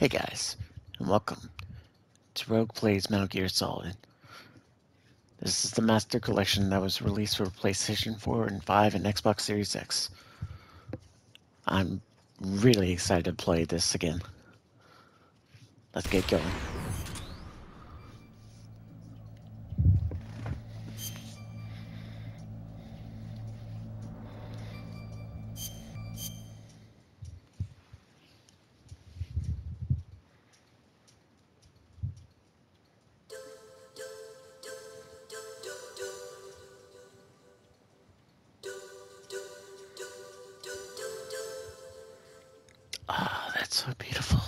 Hey guys, and welcome to Rogue Plays Metal Gear Solid. This is the Master Collection that was released for PlayStation 4 and 5 and Xbox Series X. I'm really excited to play this again. Let's get going. Ah, that's so beautiful.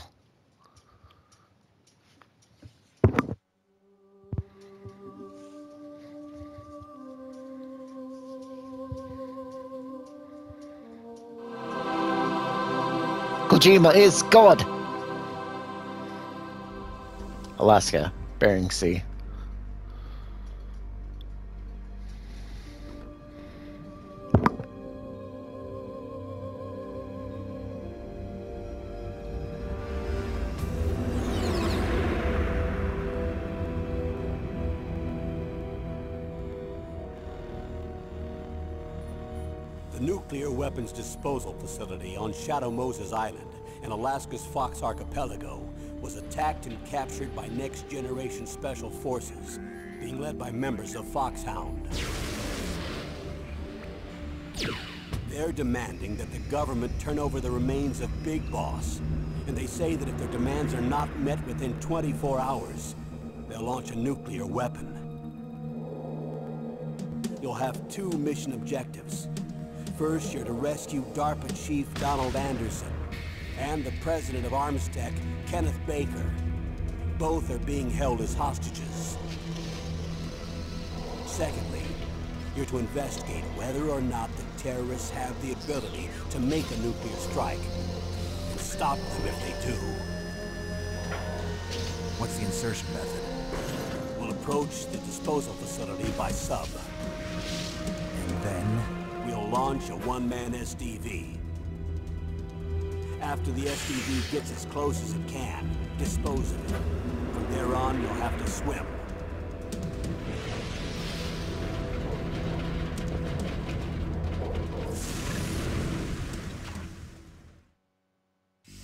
Kojima is God! Alaska, Bering Sea. The nuclear weapons disposal facility on Shadow Moses Island in Alaska's Fox Archipelago was attacked and captured by next-generation special forces, being led by members of Foxhound. They're demanding that the government turn over the remains of Big Boss, and they say that if their demands are not met within 24 hours, they'll launch a nuclear weapon. You'll have two mission objectives. First, you're to rescue DARPA Chief Donald Anderson and the president of Armstech, Kenneth Baker. Both are being held as hostages. Secondly, you're to investigate whether or not the terrorists have the ability to make a nuclear strike and stop them if they do. What's the insertion method? We'll approach the disposal facility by sub. And then? We'll launch a one-man SDV. After the SDV gets as close as it can, dispose of it. From there on, you'll have to swim.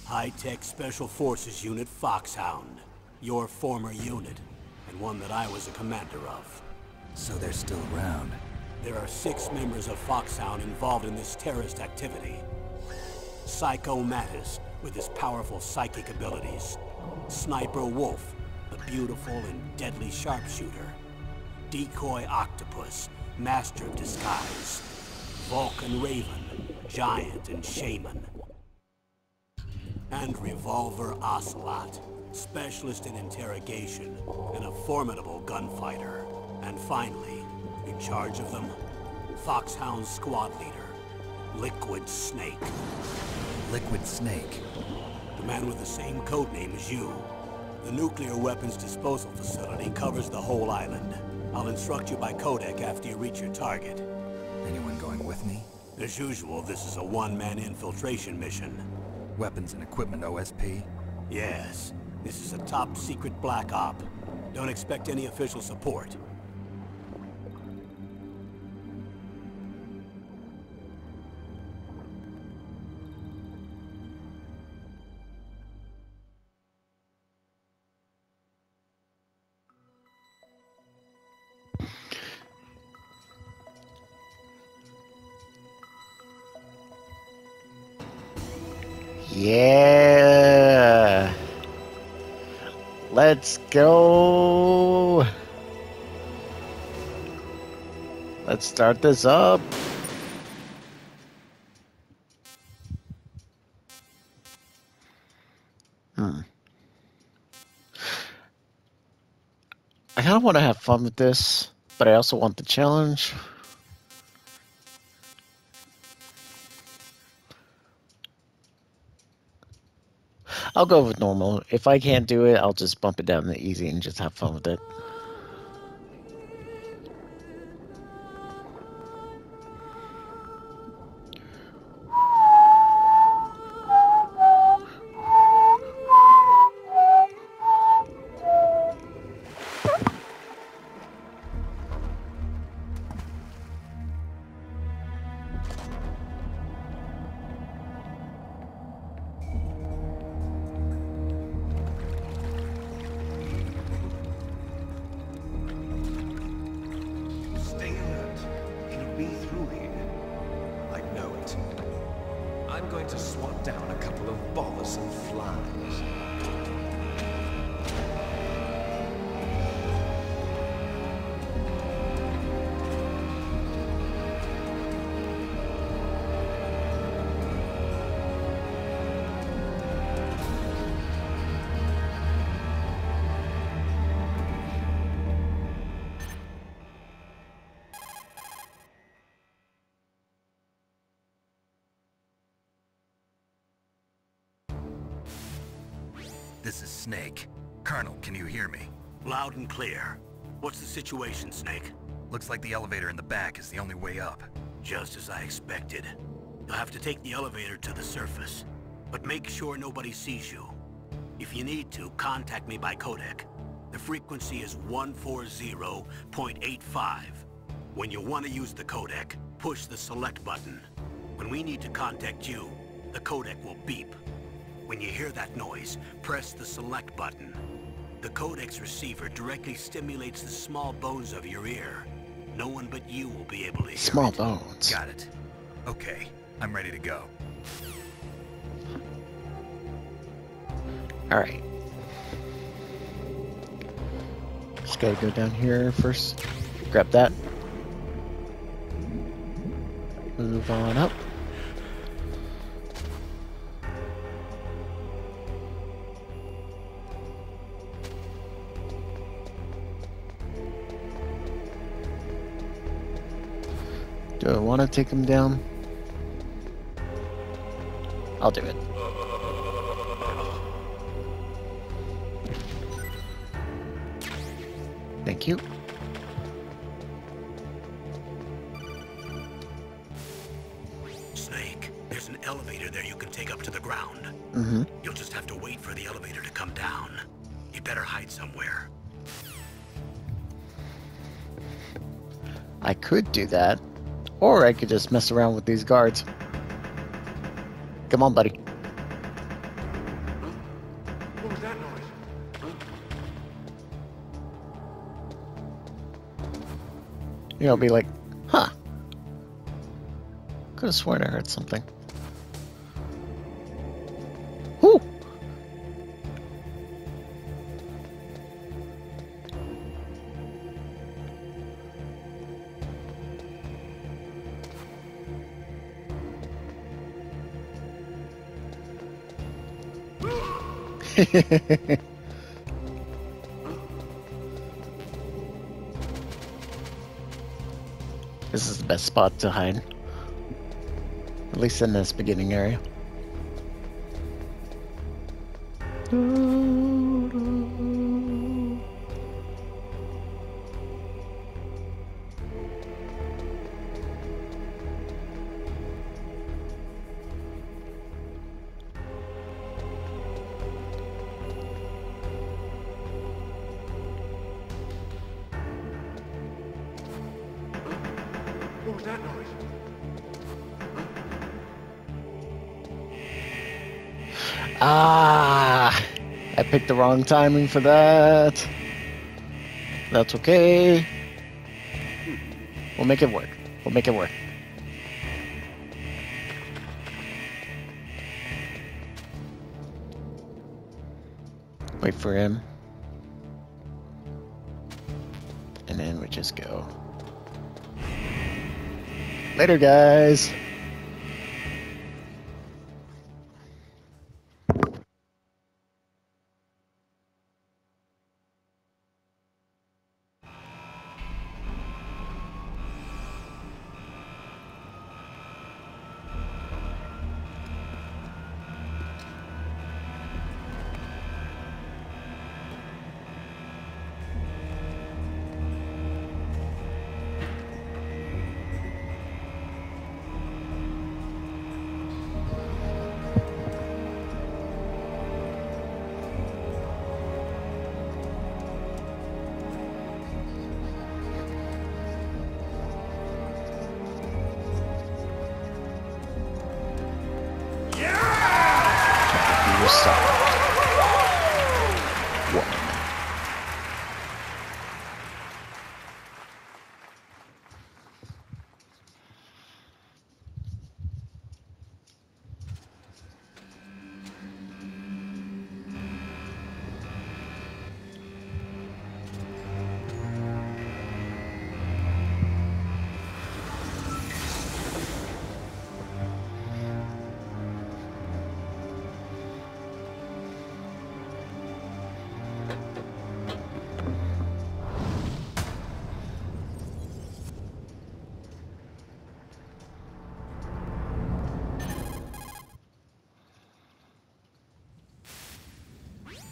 High-Tech Special Forces Unit Foxhound. Your former unit, and one that I was a commander of. So they're still around. There are 6 members of Foxhound involved in this terrorist activity. Psycho Mattis, with his powerful psychic abilities. Sniper Wolf, the beautiful and deadly sharpshooter. Decoy Octopus, master of disguise. Vulcan Raven, giant and shaman. And Revolver Ocelot, specialist in interrogation and a formidable gunfighter. And finally, in charge of them, Foxhound squad leader, Liquid Snake. Liquid Snake? The man with the same codename as you. The nuclear weapons disposal facility covers the whole island. I'll instruct you by codec after you reach your target. Anyone going with me? As usual, this is a one-man infiltration mission. Weapons and equipment OSP? Yes, this is a top-secret black op. Don't expect any official support. Yeah! Let's go! Let's start this up! I kind of want to have fun with this, but I also want the challenge. I'll go with normal. If I can't do it, I'll just bump it down to easy and just have fun with it. to swat down a couple of bothersome flies. This is Snake. Colonel, can you hear me? Loud and clear. What's the situation, Snake? Looks like the elevator in the back is the only way up. Just as I expected. You'll have to take the elevator to the surface. But make sure nobody sees you. If you need to, contact me by codec. The frequency is 140.85. When you want to use the codec, push the select button. When we need to contact you, the codec will beep. When you hear that noise, press the select button. The codec's receiver directly stimulates the small bones of your ear. No one but you will be able to hear Small it. bones. Got it. Okay, I'm ready to go. Alright. Just gotta go down here first. Grab that. Move on up. Do I want to take him down? I'll do it. Thank you. Snake, there's an elevator there you can take up to the ground. Mm-hmm. You'll just have to wait for the elevator to come down. You better hide somewhere. I could do that. Or I could just mess around with these guards. Come on, buddy. What was that noise? You know, be like, huh. Could have sworn I heard something. Whoo! This is the best spot to hide. At least in this beginning area. What was that noise? Ah! I picked the wrong timing for that. That's okay. We'll make it work. We'll make it work. Wait for him. And then we just go. Later, guys.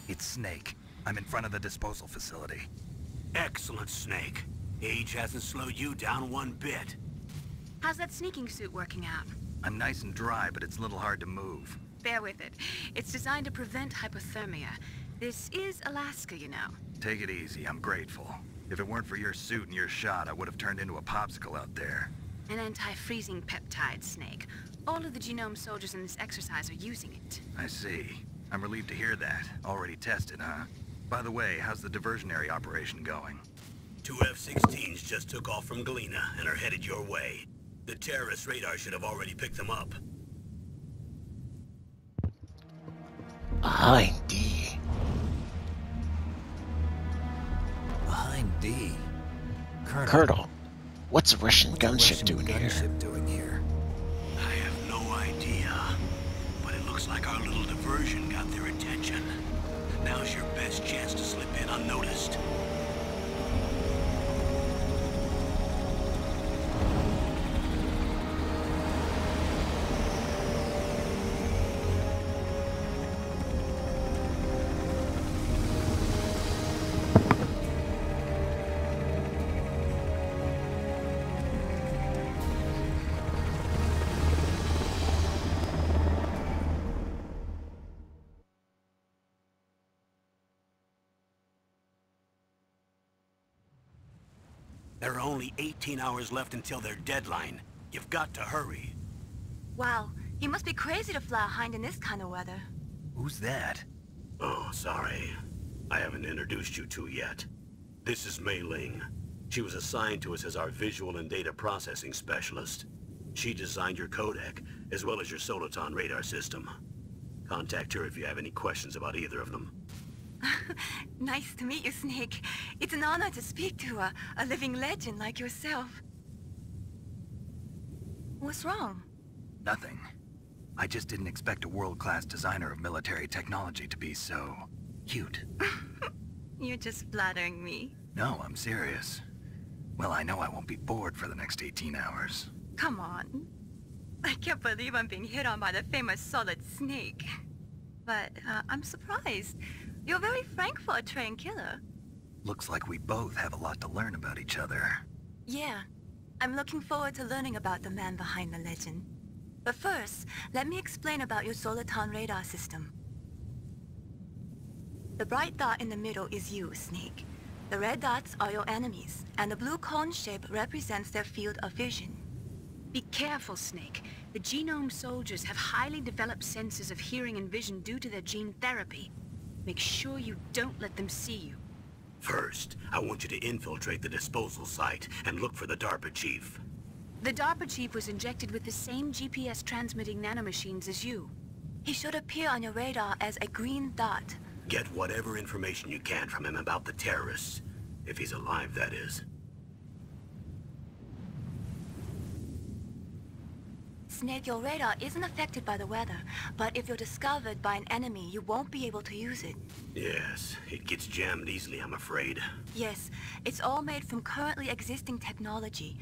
It's Snake. I'm in front of the disposal facility. Excellent, Snake. Age hasn't slowed you down one bit. How's that sneaking suit working out? I'm nice and dry, but it's a little hard to move. Bear with it. It's designed to prevent hypothermia. This is Alaska, you know. Take it easy, I'm grateful. If it weren't for your suit and your shot, I would have turned into a popsicle out there. An anti-freezing peptide, Snake. All of the genome soldiers in this exercise are using it. I see. I'm relieved to hear that. Already tested, huh? By the way, how's the diversionary operation going? 2 F-16s just took off from Galena and are headed your way. The terrorist radar should have already picked them up. Behind D. Behind D. Colonel, what's a Russian What's a gunship Russian doing here? gunship doing here? I have no idea, but it looks like our little diversion got their attention. Now's your best chance to slip in unnoticed. There are only 18 hours left until their deadline. You've got to hurry. Wow, you must be crazy to fly a hind in this kind of weather. Who's that? Oh, sorry. I haven't introduced you two yet. This is Mei Ling. She was assigned to us as our visual and data processing specialist. She designed your codec, as well as your Soliton radar system. Contact her if you have any questions about either of them. Nice to meet you, Snake. It's an honor to speak to a living legend like yourself. What's wrong? Nothing. I just didn't expect a world-class designer of military technology to be so... cute. You're just flattering me. No, I'm serious. Well, I know I won't be bored for the next 18 hours. Come on. I can't believe I'm being hit on by the famous Solid Snake. But I'm surprised. You're very frank for a trained killer. Looks like we both have a lot to learn about each other. Yeah. I'm looking forward to learning about the man behind the legend. But first, let me explain about your Soliton radar system. The bright dot in the middle is you, Snake. The red dots are your enemies, and the blue cone shape represents their field of vision. Be careful, Snake. The genome soldiers have highly developed senses of hearing and vision due to their gene therapy. Make sure you don't let them see you. First, I want you to infiltrate the disposal site and look for the DARPA chief. The DARPA chief was injected with the same GPS transmitting nanomachines as you. He should appear on your radar as a green dot. Get whatever information you can from him about the terrorists. If he's alive, that is. Snake, your radar isn't affected by the weather, but if you're discovered by an enemy, you won't be able to use it. Yes, it gets jammed easily, I'm afraid. Yes, it's all made from currently existing technology.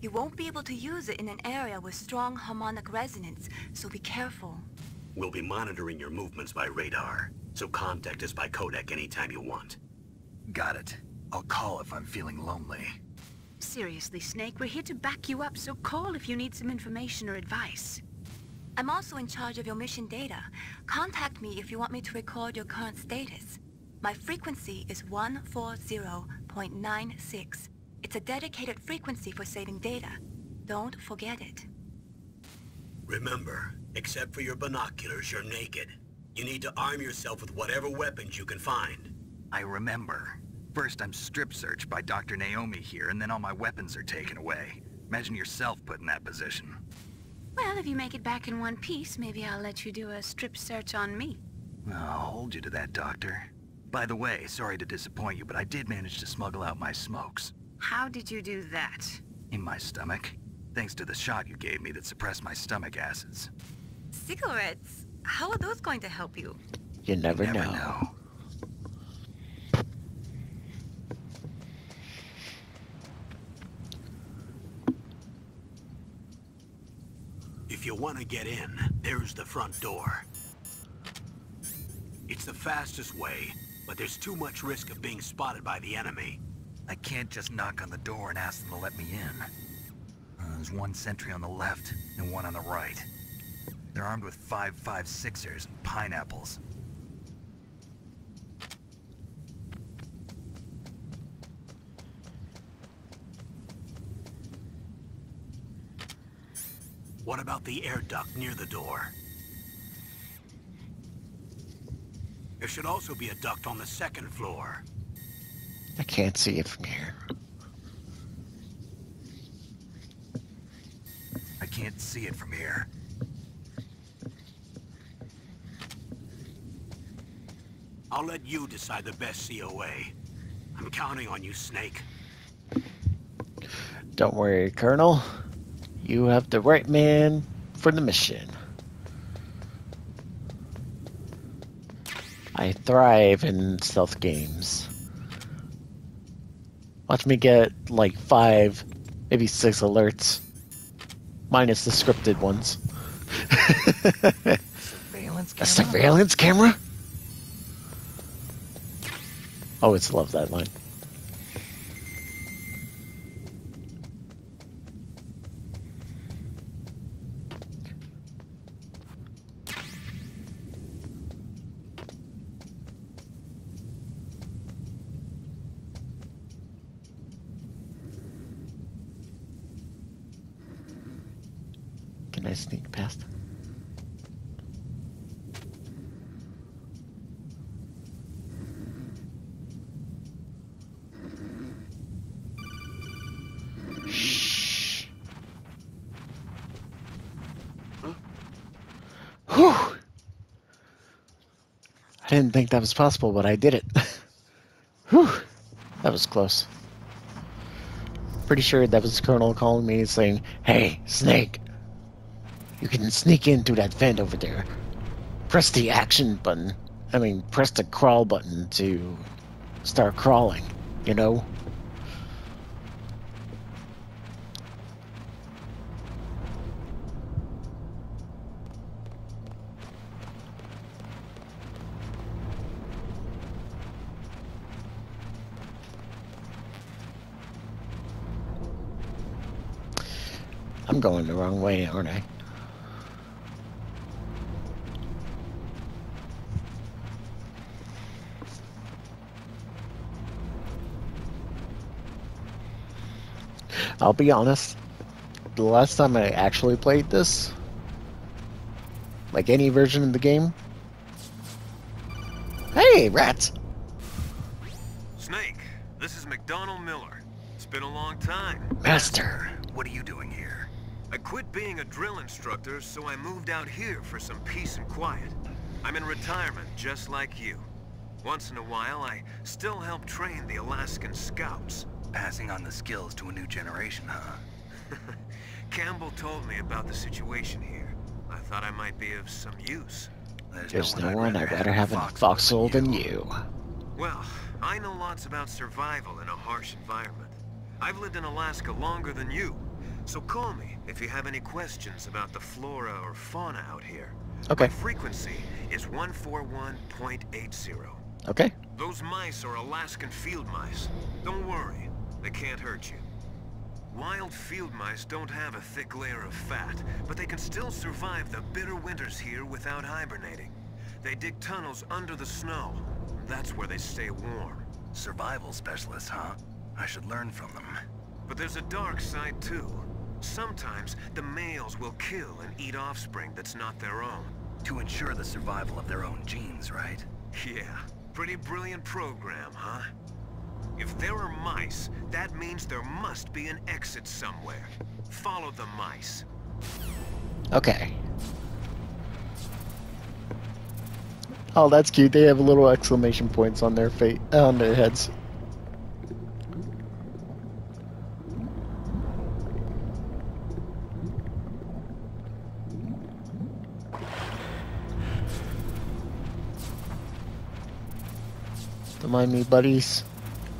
You won't be able to use it in an area with strong harmonic resonance, so be careful. We'll be monitoring your movements by radar, so contact us by codec anytime you want. Got it. I'll call if I'm feeling lonely. Seriously, Snake, we're here to back you up, so call if you need some information or advice. I'm also in charge of your mission data. Contact me if you want me to record your current status. My frequency is 140.96. It's a dedicated frequency for saving data. Don't forget it. Remember, except for your binoculars, you're naked. You need to arm yourself with whatever weapons you can find. I remember. First, I'm strip searched by Dr. Naomi here, and then all my weapons are taken away. Imagine yourself put in that position. Well, if you make it back in one piece, maybe I'll let you do a strip search on me. I'll hold you to that, Doctor. By the way, sorry to disappoint you, but I did manage to smuggle out my smokes. How did you do that? In my stomach. Thanks to the shot you gave me that suppressed my stomach acids. Cigarettes? How are those going to help you? You never Never know. know. If you want to get in, there's the front door. It's It's the fastest way, but there's too much risk of being spotted by the enemy. I can't just knock on the door and ask them to let me in. There's one sentry on the left and one on the right. They're armed with 5.56ers and pineapples. What about the air duct near the door? There should also be a duct on the second floor. I can't see it from here. I can't see it from here. I'll let you decide the best COA. I'm counting on you, Snake. Don't worry, Colonel. You have the right man for the mission. I thrive in stealth games. Watch me get like 5, maybe 6 alerts. Minus the scripted ones. Surveillance camera? A surveillance camera? Always love that line. Can I sneak past? Shh. Whew. I didn't think that was possible, but I did it. Whew. That was close. Pretty sure that was Colonel calling me saying, "Hey, Snake. You can sneak in through that vent over there. Press the action button. I mean, press the crawl button to start crawling, you know?" I'm going the wrong way, aren't I? I'll be honest, the last time I actually played this, like any version of the game... Hey, rats! Snake, this is McDonald Miller. It's been a long time. Master! What are you doing here? I quit being a drill instructor, so I moved out here for some peace and quiet. I'm in retirement, just like you. Once in a while, I still help train the Alaskan Scouts. Passing on the skills to a new generation, huh? Campbell told me about the situation here. I thought I might be of some use. There's no one I'd rather have in a foxhole than you. Well, I know lots about survival in a harsh environment. I've lived in Alaska longer than you, so call me if you have any questions about the flora or fauna out here. Okay. My frequency is 141.80. Okay. Those mice are Alaskan field mice. Don't worry, they can't hurt you. Wild field mice don't have a thick layer of fat, but they can still survive the bitter winters here without hibernating. They dig tunnels under the snow. That's where they stay warm. Survival specialists, huh? I should learn from them. But there's a dark side too. Sometimes the males will kill and eat offspring that's not their own. To ensure the survival of their own genes, right? Yeah, pretty brilliant program, huh? If there are mice, that means there must be an exit somewhere. Follow the mice. Okay. Oh, that's cute. They have little exclamation points on their on their heads. Don't mind me, buddies.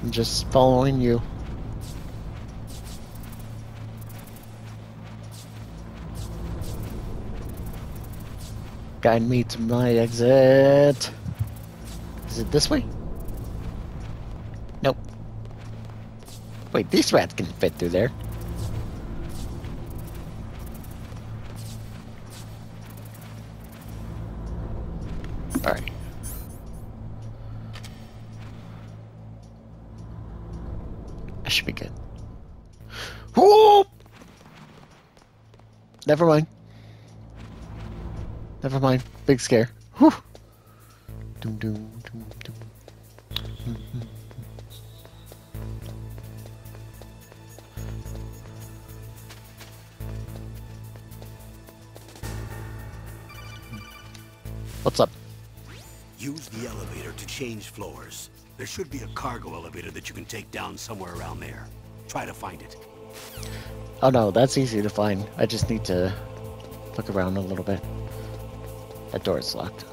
I'm just following you. Guide me to my exit. Is it this way? Nope. Wait, these rats can fit through there. Alright. That should be good. Whoop! Never mind. Never mind. Big scare. Whew. Doom, doom, doom, doom. Mm-hmm. What's up? Use the elevator to change floors. There should be a cargo elevator that you can take down somewhere around there. Try to find it. Oh no, that's easy to find. I just need to look around a little bit. That door is locked.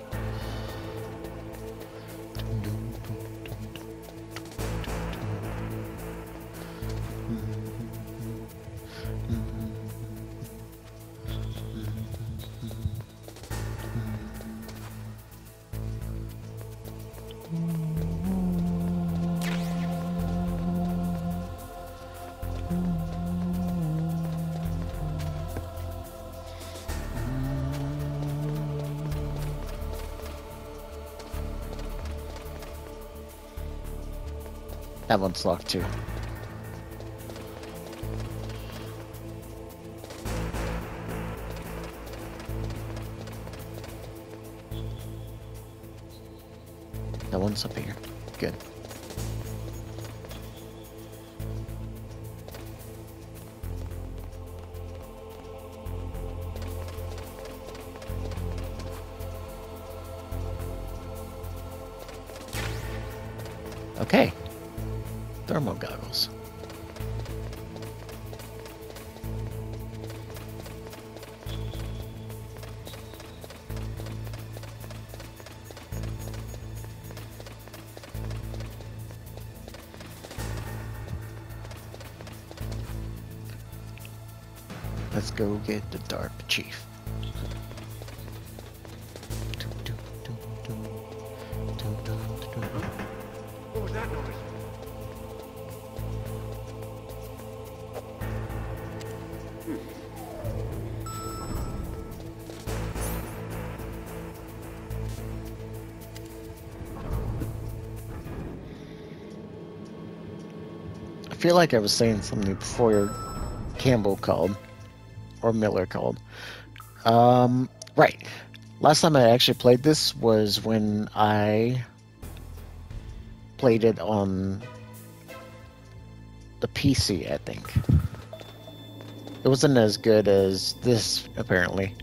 That one's locked too. That one's up here. Good. Okay. Thermal goggles. Let's go get the DARP chief. What was that noise? I feel like I was saying something before Campbell called. Or Miller called. Right. Last time I actually played this was when I played it on the PC, I think. It wasn't as good as this, apparently.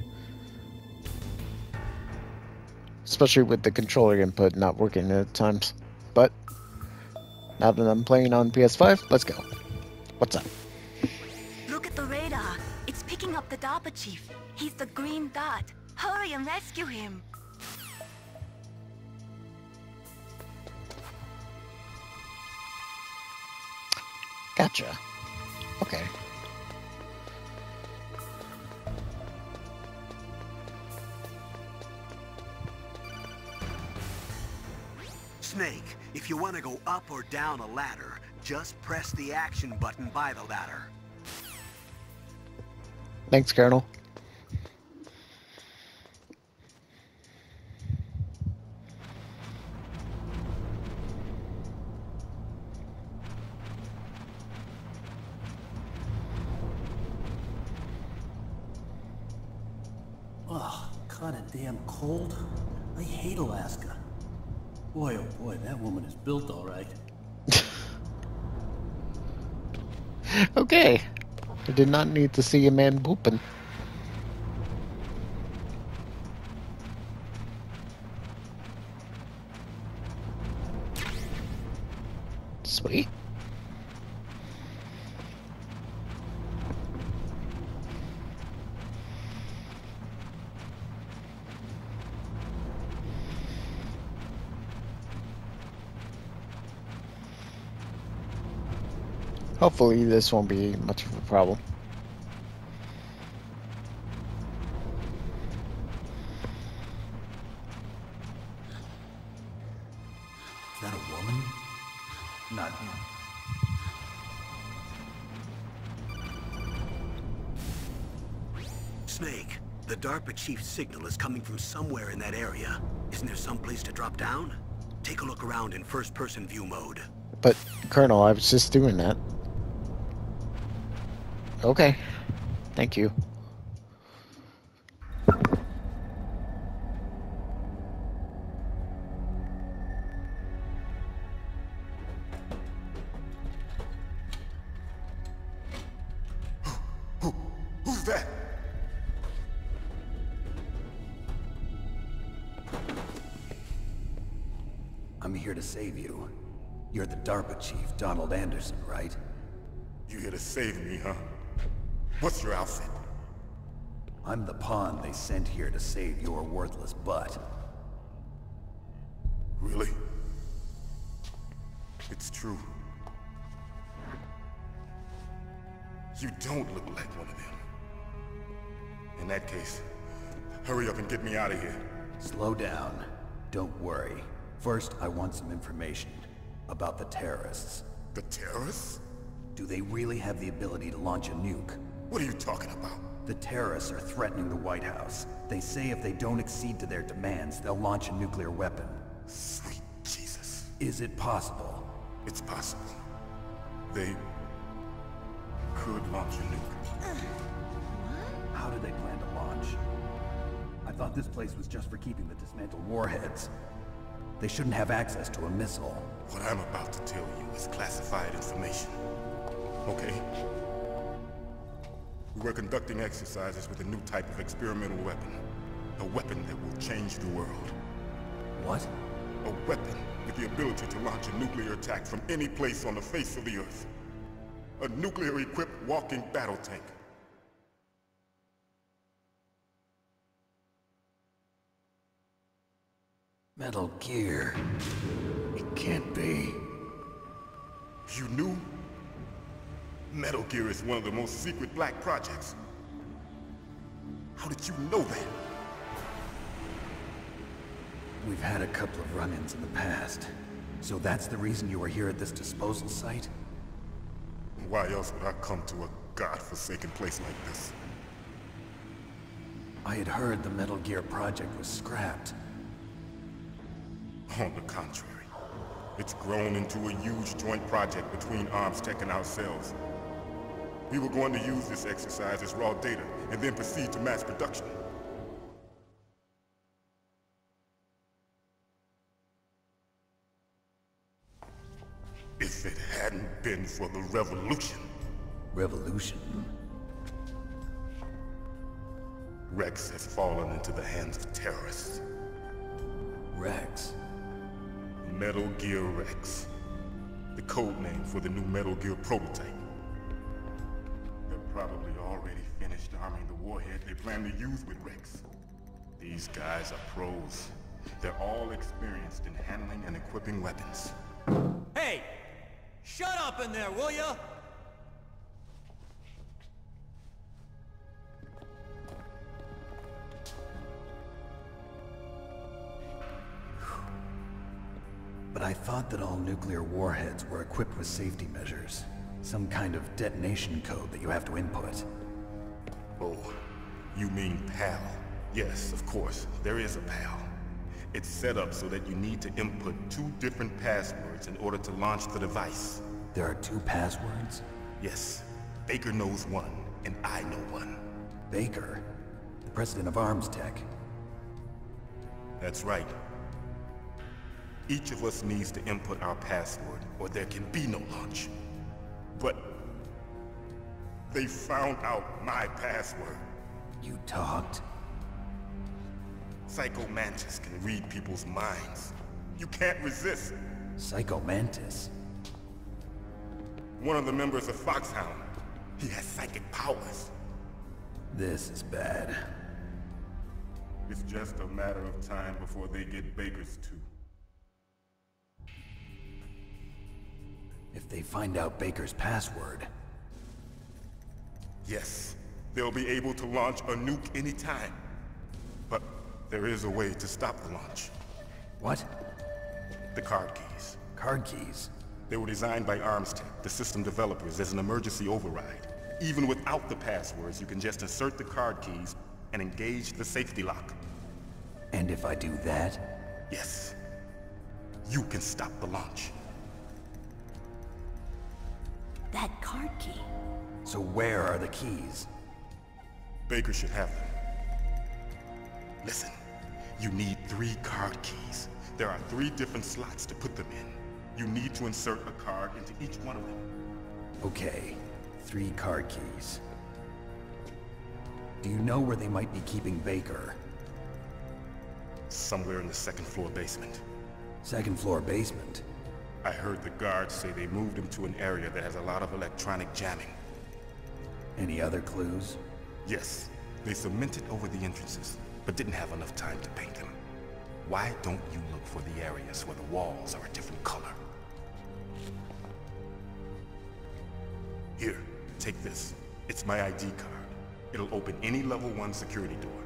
Especially with the controller input not working at times. But now that I'm playing on PS5, let's go. What's up? Look at the radar. It's picking up the DARPA chief. He's the green dot. Hurry and rescue him. Gotcha. Okay. Snake, if you want to go up or down a ladder, just press the action button by the ladder. Thanks, Colonel. Oh, kinda damn cold. I hate Alaska. Boy, oh boy, that woman is built all right. Okay. I did not need to see a man pooping. Sweet. Hopefully this won't be much of a problem. that a woman? Not him. Snake, the DARPA chief's signal is coming from somewhere in that area. Isn't there some place to drop down? Take a look around in first-person view mode. But, Colonel, I was just doing that. Okay. Thank you. Who's that? I'm here to save you. You're the DARPA chief, Donald Anderson, right? You here to save me, huh? What's your outfit? I'm the pawn they sent here to save your worthless butt. Really? It's true. You don't look like one of them. In that case, hurry up and get me out of here. Slow down. Don't worry. First, I want some information about the terrorists. The terrorists? Do they really have the ability to launch a nuke? What are you talking about? The terrorists are threatening the White House. They say if they don't accede to their demands, they'll launch a nuclear weapon. Sweet Jesus. Is it possible? It's possible. They could launch a nuke. How do they plan to launch? I thought this place was just for keeping the dismantled warheads. They shouldn't have access to a missile. What I'm about to tell you is classified information. Okay? We were conducting exercises with a new type of experimental weapon. A weapon that will change the world. What? A weapon with the ability to launch a nuclear attack from any place on the face of the Earth. A nuclear-equipped walking battle tank. Metal Gear. It can't be. You knew? Metal Gear is one of the most secret black projects. How did you know that? We've had a couple of run-ins in the past. So that's the reason you were here at this disposal site? Why else would I come to a godforsaken place like this? I had heard the Metal Gear project was scrapped. On the contrary, it's grown into a huge joint project between Arms Tech and ourselves. We were going to use this exercise as raw data, and then proceed to mass production. If it hadn't been for the revolution... Revolution? Rex has fallen into the hands of terrorists. Rex? Metal Gear Rex. The code name for the new Metal Gear prototype. They're probably already finished arming the warhead they plan to use with Rex. These guys are pros. They're all experienced in handling and equipping weapons. Hey! Shut up in there, will ya? But I thought that all nuclear warheads were equipped with safety measures. Some kind of detonation code that you have to input. Oh, you mean PAL? Yes, of course, there is a PAL. It's set up so that you need to input 2 different passwords in order to launch the device. There are 2 passwords? Yes, Baker knows one, and I know one. Baker? The president of Arms Tech? That's right. Each of us needs to input our password, or there can be no launch. But they found out my password. You talked? Psycho Mantis can read people's minds. You can't resist. Psycho Mantis? One of the members of Foxhound. He has psychic powers. This is bad. It's just a matter of time before they get Baker's too. If they find out Baker's password... Yes, they'll be able to launch a nuke anytime. But there is a way to stop the launch. What? The card keys. Card keys? They were designed by Armstech, the system developers, as an emergency override. Even without the passwords, you can just insert the card keys and engage the safety lock. And if I do that? Yes. You can stop the launch. That card key. So where are the keys? Baker should have them. Listen, you need 3 card keys. There are 3 different slots to put them in. You need to insert a card into each one of them. Okay, 3 card keys. Do you know where they might be keeping Baker? Somewhere in the 2nd floor basement. 2nd floor basement? I heard the guards say they moved him to an area that has a lot of electronic jamming. Any other clues? Yes, they cemented over the entrances, but didn't have enough time to paint them. Why don't you look for the areas where the walls are a different color? Here, take this. It's my ID card. It'll open any level 1 security door.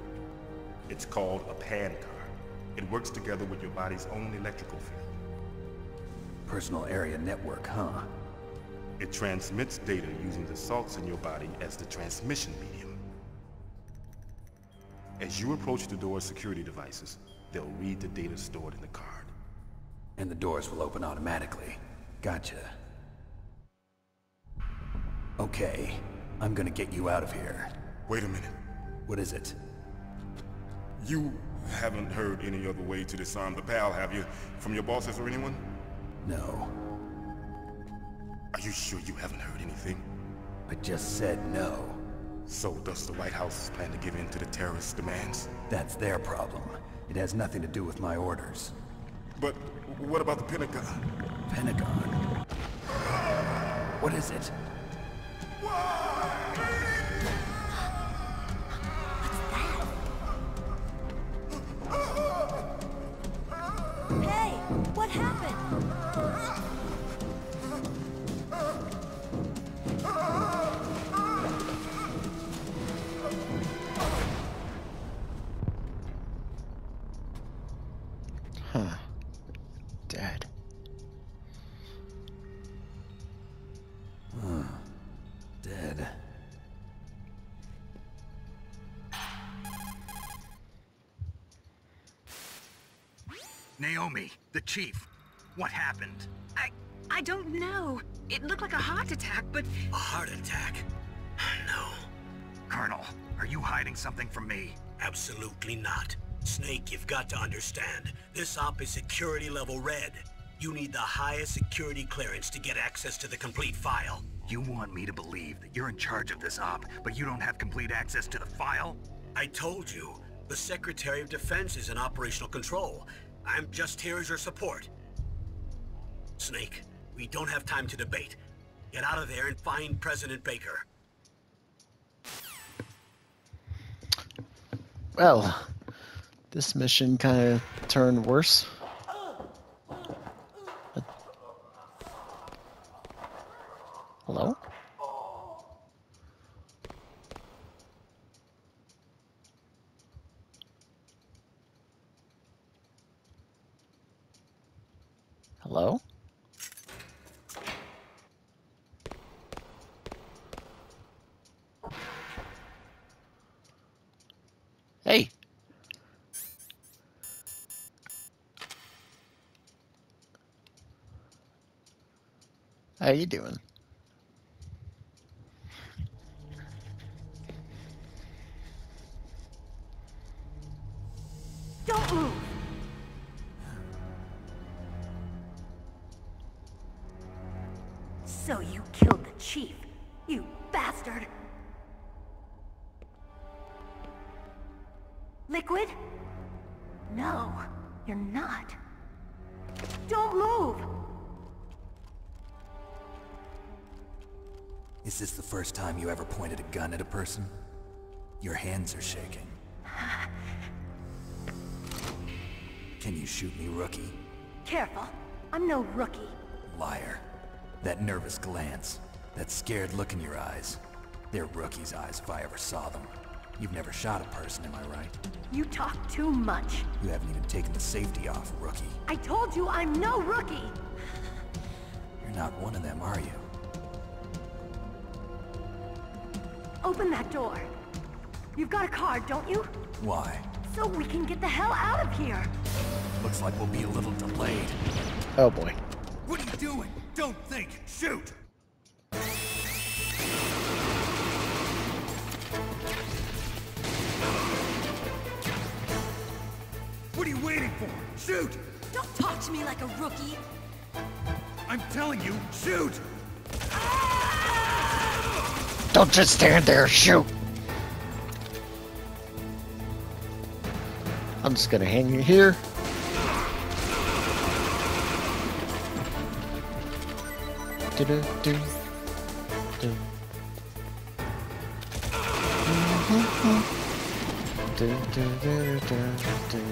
It's called a PAN card. It works together with your body's own electrical field. Personal area network, huh? It transmits data using the salts in your body as the transmission medium. As you approach the door's security devices, they'll read the data stored in the card. And the doors will open automatically. Gotcha. Okay, I'm gonna get you out of here. Wait a minute. What is it? You haven't heard any other way to disarm the PAL, have you? From your bosses or anyone? No. Are you sure you haven't heard anything? I just said no. So does the White House plan to give in to the terrorists' demands? That's their problem. It has nothing to do with my orders. But what about the Pentagon? Pentagon? What is it? Hey, what happened? Huh. Dead. Dead. Naomi, the chief. What happened? I don't know. It looked like a heart attack, but... A heart attack? No, Colonel, are you hiding something from me? absolutely not. Snake, you've got to understand. This op is security level red. You need the highest security clearance to get access to the complete file. You want me to believe that you're in charge of this op, but you don't have complete access to the file? I told you, the Secretary of Defense is in operational control. I'm just here as your support. Snake, we don't have time to debate. Get out of there and find President Baker. Well, this mission kind of turned worse. Hello? Hello? Hey! How you doing? Don't move! So you killed the chief, you bastard! Liquid? No, you're not. Don't move! Is this the first time you ever pointed a gun at a person? Your hands are shaking. Can you shoot me, rookie? Careful, I'm no rookie. Liar. That nervous glance, that scared look in your eyes. They're rookie's eyes if I ever saw them. You've never shot a person, am I right? You talk too much. You haven't even taken the safety off, rookie. I told you I'm no rookie! You're not one of them, are you? Open that door. You've got a card, don't you? Why? So we can get the hell out of here. Looks like we'll be a little delayed. Oh boy. What are you doing? Don't think! Shoot! What are you waiting for? Shoot! Don't talk to me like a rookie. I'm telling you, shoot! Don't just stand there, shoot! I'm just gonna hang you here. Do-do-do. Do. Do-do-do-do-do.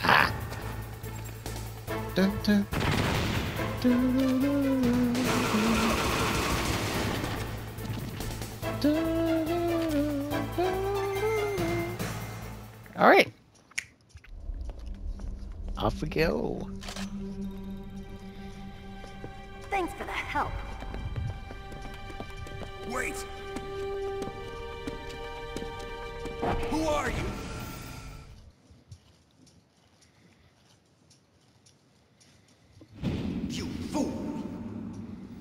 Ah. Dun, dun. All right, off we go. Thanks for the help. Wait! Who are you? You fool!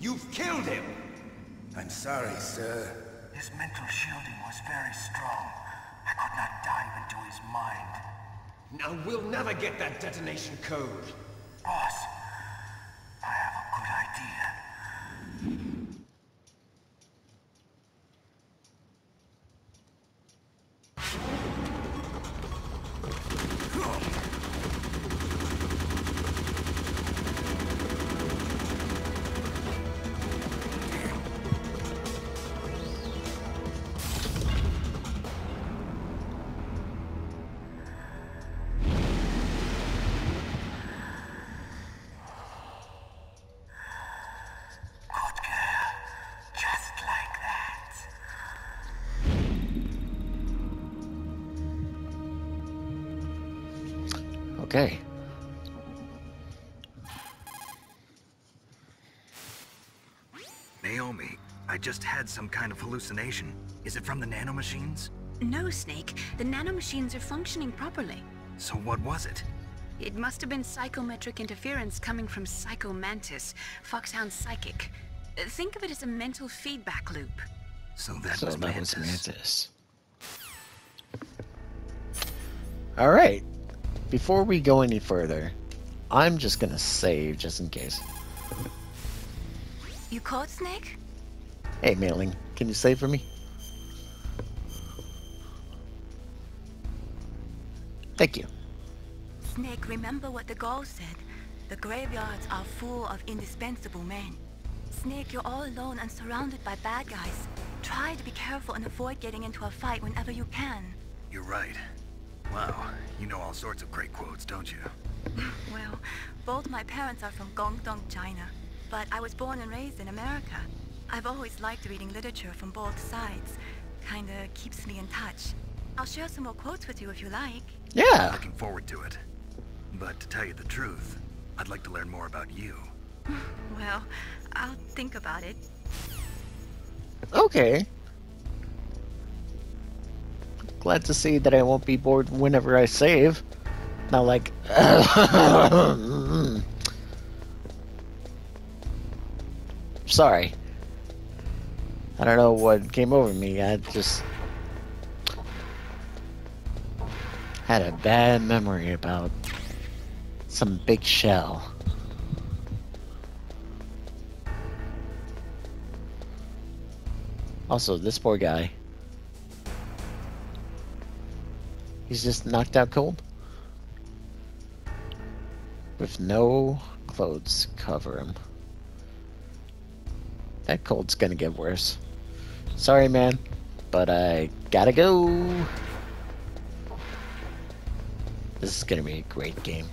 You've killed him! I'm sorry, sir. His mental shielding was very strong. I could not dive into his mind. Now we'll never get that detonation code. Boss, I have a good idea. Okay. Naomi, I just had some kind of hallucination. Is it from the nanomachines? No, Snake. The nanomachines are functioning properly. So what was it? It must have been psychometric interference coming from Psycho Mantis, Foxhound's psychic. Think of it as a mental feedback loop. So that was Mantis. Mantis. All right. Before we go any further, I'm just gonna save just in case. You caught Snake? Hey, Mailing, can you save for me? Thank you. Snake, remember what the Gaul said. The graveyards are full of indispensable men. Snake, you're all alone and surrounded by bad guys. Try to be careful and avoid getting into a fight whenever you can. You're right. Wow, you know all sorts of great quotes, don't you? Well, both my parents are from Guangdong, China, but I was born and raised in America. I've always liked reading literature from both sides. Kinda keeps me in touch. I'll share some more quotes with you if you like. Yeah. Looking forward to it. But to tell you the truth, I'd like to learn more about you. Well, I'll think about it. Okay. Glad to see that I won't be bored whenever I save. Not like... Sorry. I don't know what came over me. I just... had a bad memory about some big shell. Also, this poor guy. He's just knocked out cold. With no clothes to cover him. That cold's gonna get worse. Sorry, man, but I gotta go. This is gonna be a great game.